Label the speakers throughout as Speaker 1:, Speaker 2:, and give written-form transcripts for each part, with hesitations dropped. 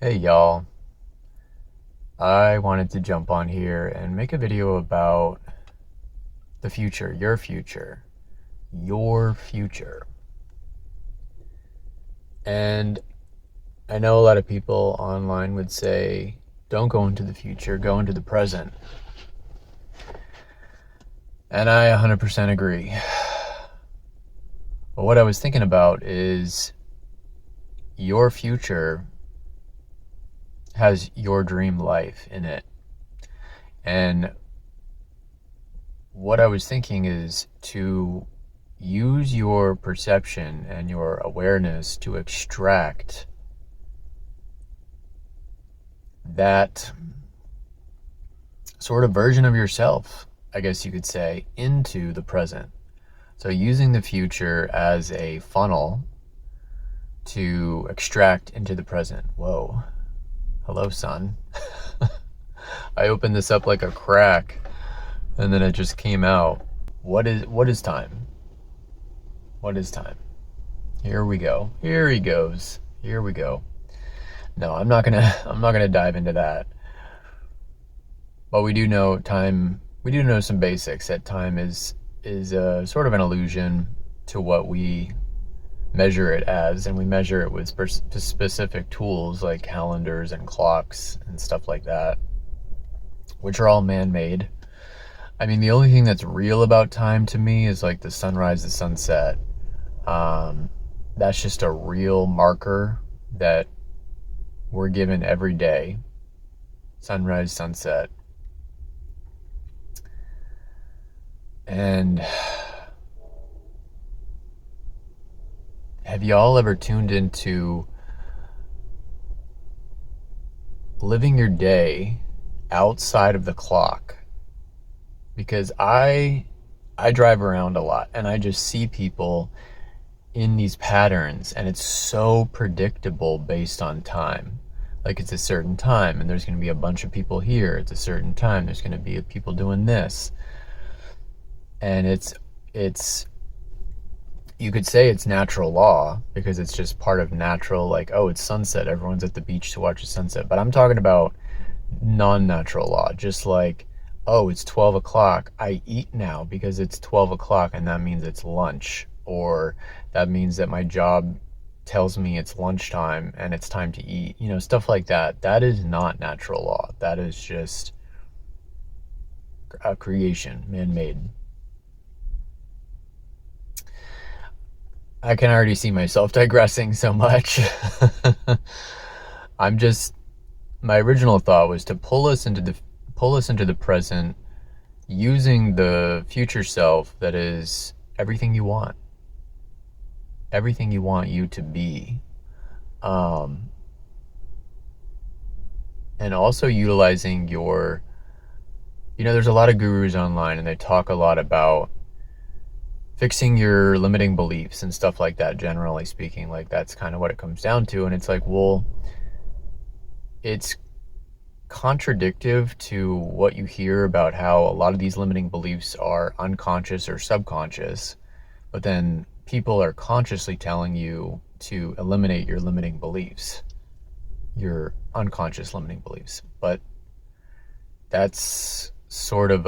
Speaker 1: Hey y'all, I wanted to jump on here and make a video about the future, your future, your future. And I know a lot of people online would say, don't go into the future, go into the present. And I 100% agree. But what I was thinking about is your future has your dream life in it. And what I was thinking is to use your perception and your awareness to extract that sort of version of yourself, I guess you could say, into the present. So using the future as a funnel to extract into the present. Whoa. Hello, sun. I opened this up like a crack and then it just came out. What is time? What is time? Here we go. Here he goes. Here we go. No, I'm not gonna dive into that. But we do know time. We do know some basics. That time is sort of an illusion to what we measure it as, and we measure it with specific tools like calendars and clocks and stuff like that, which are all man-made. I mean, the only thing that's real about time to me is like the sunrise, the sunset. That's just a real marker that we're given every day. Sunrise, sunset. And have y'all ever tuned into living your day outside of the clock? Because I drive around a lot and I just see people in these patterns, and it's so predictable based on time. Like, it's a certain time and there's going to be a bunch of people here. It's a certain time there's going to be people doing this. And it's you could say it's natural law because it's just part of natural, like, oh, it's sunset, everyone's at the beach to watch the sunset. But I'm talking about non-natural law, just like, oh, it's 12 o'clock, I eat now because it's 12 o'clock and that means it's lunch, or that means that my job tells me it's lunchtime and it's time to eat, stuff like that. That is not natural law. That is just a creation, man-made. I can already see myself digressing so much. I'm just My original thought was to pull us into the present using the future self that is everything you want. Everything you want you to be. And also utilizing there's a lot of gurus online and they talk a lot about fixing your limiting beliefs and stuff like that, generally speaking. Like, that's kind of what it comes down to. And it's like, well, it's contradictive to what you hear about how a lot of these limiting beliefs are unconscious or subconscious, but then people are consciously telling you to eliminate your limiting beliefs, your unconscious limiting beliefs. But that's sort of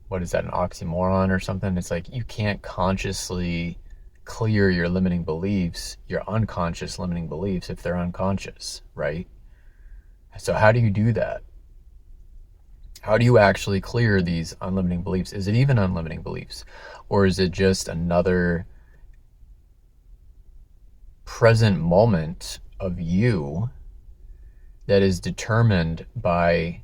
Speaker 1: what is that, an oxymoron or something? It's like, you can't consciously clear your limiting beliefs, your unconscious limiting beliefs, if they're unconscious, right? So how do you do that? How do you actually clear these unlimiting beliefs? Is it even unlimiting beliefs? Or is it just another present moment of you that is determined by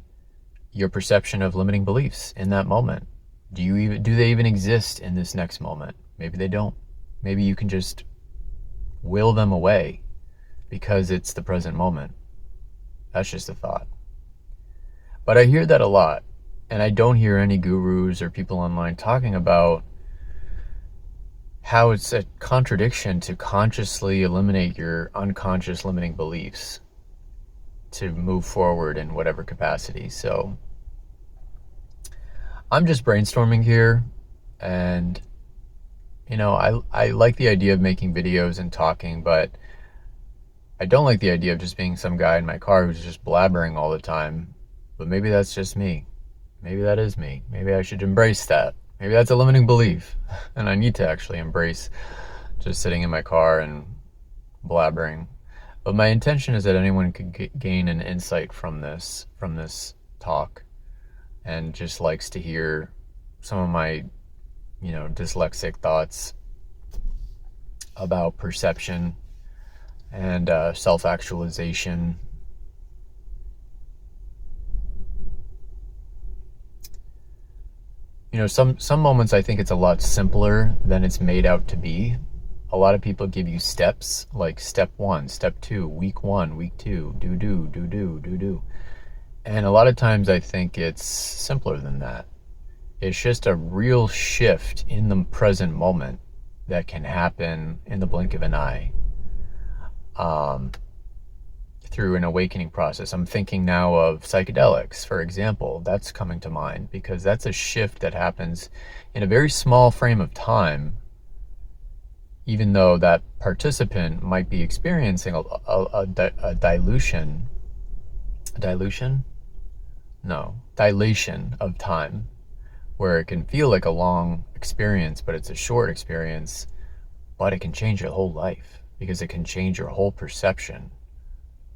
Speaker 1: your perception of limiting beliefs in that moment? Do they even exist in this next moment? Maybe they don't. Maybe you can just will them away because it's the present moment. That's just a thought. But I hear that a lot, and I don't hear any gurus or people online talking about how it's a contradiction to consciously eliminate your unconscious limiting beliefs to move forward in whatever capacity. So I'm just brainstorming here, and I like the idea of making videos and talking, but I don't like the idea of just being some guy in my car who's just blabbering all the time. But maybe that's just me. Maybe that is me. Maybe I should embrace that. Maybe that's a limiting belief. And I need to actually embrace just sitting in my car and blabbering. But my intention is that anyone could gain an insight from this talk, and just likes to hear some of my, dyslexic thoughts about perception and self-actualization. Some moments I think it's a lot simpler than it's made out to be. A lot of people give you steps, like step 1, step 2, week 1, week 2, do. And a lot of times I think it's simpler than that. It's just a real shift in the present moment that can happen in the blink of an eye, through an awakening process. I'm thinking now of psychedelics, for example. That's coming to mind because that's a shift that happens in a very small frame of time, even though that participant might be experiencing a dilation of time, where it can feel like a long experience, but it's a short experience. But it can change your whole life, because it can change your whole perception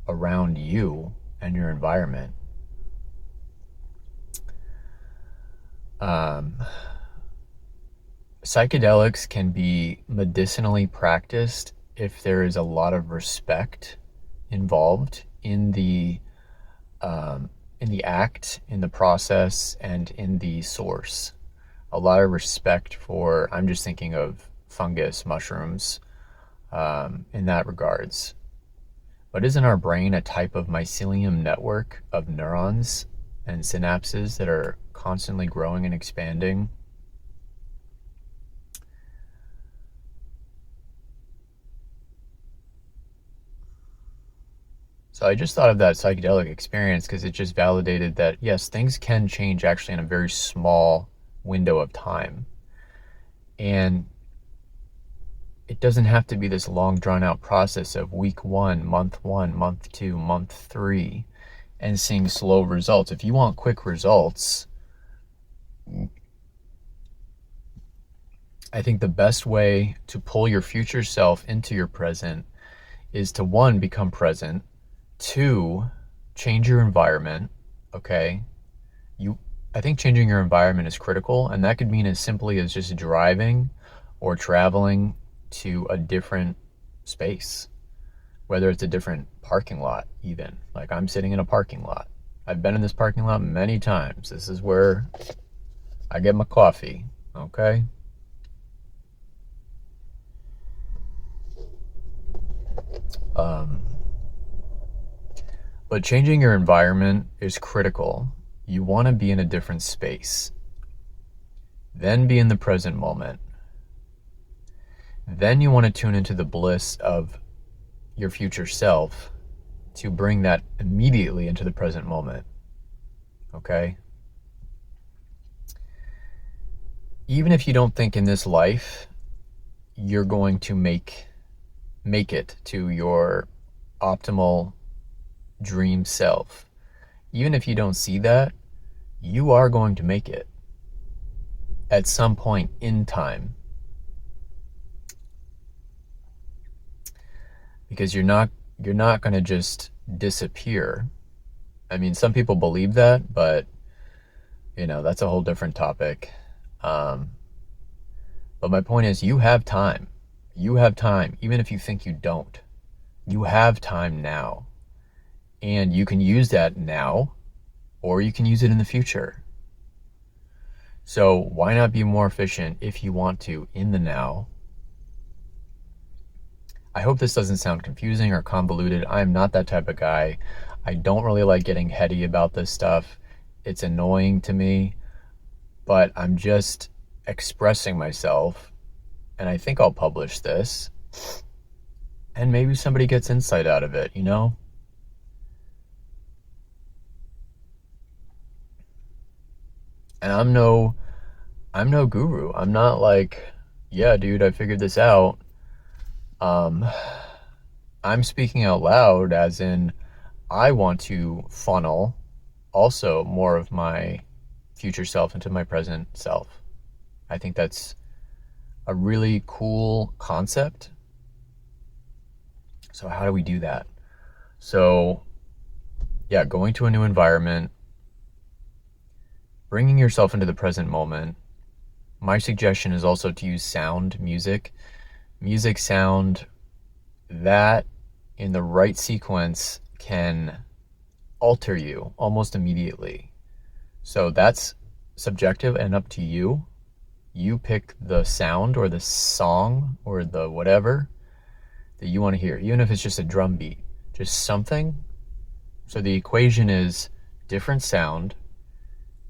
Speaker 1: around you and your environment. Psychedelics can be medicinally practiced if there is a lot of respect involved in the act, in the process, and in the source. A lot of respect for, I'm just thinking of fungus, mushrooms, in that regards. But isn't our brain a type of mycelium network of neurons and synapses that are constantly growing and expanding? So I just thought of that psychedelic experience because it just validated that, yes, things can change actually in a very small window of time. And it doesn't have to be this long drawn out process of week 1, month 2, month 3, and seeing slow results. If you want quick results, I think the best way to pull your future self into your present is to, 1, become present, 2, change your environment. Okay, I think changing your environment is critical, and that could mean as simply as just driving or traveling to a different space, whether it's a different parking lot. Even like, I'm sitting in a parking lot. I've been in this parking lot many times. This is where I get my coffee. Okay, but changing your environment is critical. You want to be in a different space, then be in the present moment. Then you want to tune into the bliss of your future self to bring that immediately into the present moment. Okay? Even if you don't think in this life you're going to make it to your optimal dream self, even if you don't see that, you are going to make it at some point in time. Because you're not going to just disappear. I mean, some people believe that, but that's a whole different topic. But my point is, you have time. You have time, even if you think you don't. You have time now. And you can use that now, or you can use it in the future. So why not be more efficient if you want to in the now? I hope this doesn't sound confusing or convoluted. I'm not that type of guy. I don't really like getting heady about this stuff. It's annoying to me, but I'm just expressing myself, and I think I'll publish this, and maybe somebody gets insight out of it, And I'm no guru. I'm not like, yeah, dude, I figured this out. I'm speaking out loud, as in I want to funnel also more of my future self into my present self. I think that's a really cool concept. So how do we do that? So yeah, going to a new environment, bringing yourself into the present moment. My suggestion is also to use sound, music, sound, that in the right sequence can alter you almost immediately. So that's subjective and up to you. You pick the sound or the song or the whatever that you want to hear, even if it's just a drum beat, just something. So the equation is different sound,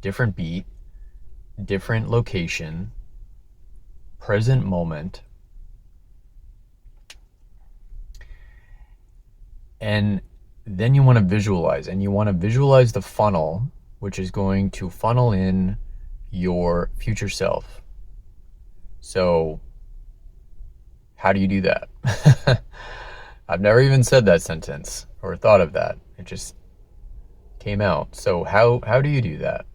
Speaker 1: different beat, different location, present moment, and then you want to visualize, and you want to visualize the funnel, which is going to funnel in your future self. So how do you do that? I've never even said that sentence or thought of that. It just came out. So how do you do that?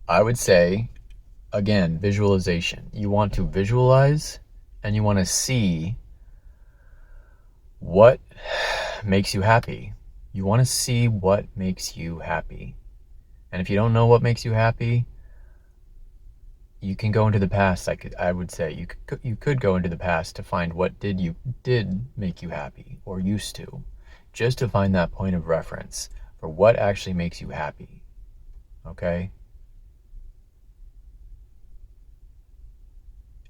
Speaker 1: I would say, again, visualization. You want to visualize and you want to see what makes you happy. You want to see what makes you happy. And if you don't know what makes you happy, you can go into the past. I would say you could go into the past to find what did make you happy or used to, just to find that point of reference for what actually makes you happy. Okay?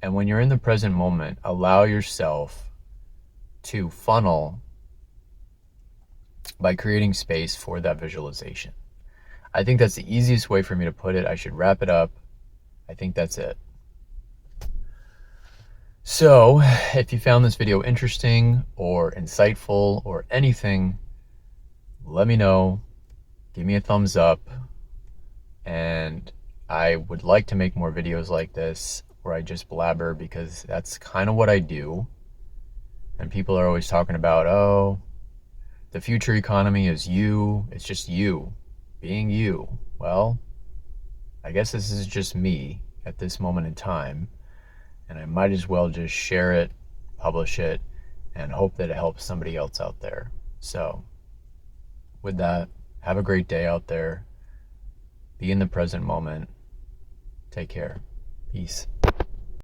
Speaker 1: And when you're in the present moment, allow yourself to funnel by creating space for that visualization. I think that's the easiest way for me to put it. I should wrap it up. I think that's it. So, if you found this video interesting or insightful or anything, let me know. Give me a thumbs up. And I would like to make more videos like this where I just blabber, because that's kind of what I do. And people are always talking about, oh, the future economy is you. It's just you being you. Well, I guess this is just me at this moment in time, and I might as well just share it, publish it, and hope that it helps somebody else out there. So with that, have a great day out there. Be in the present moment. Take care. Peace.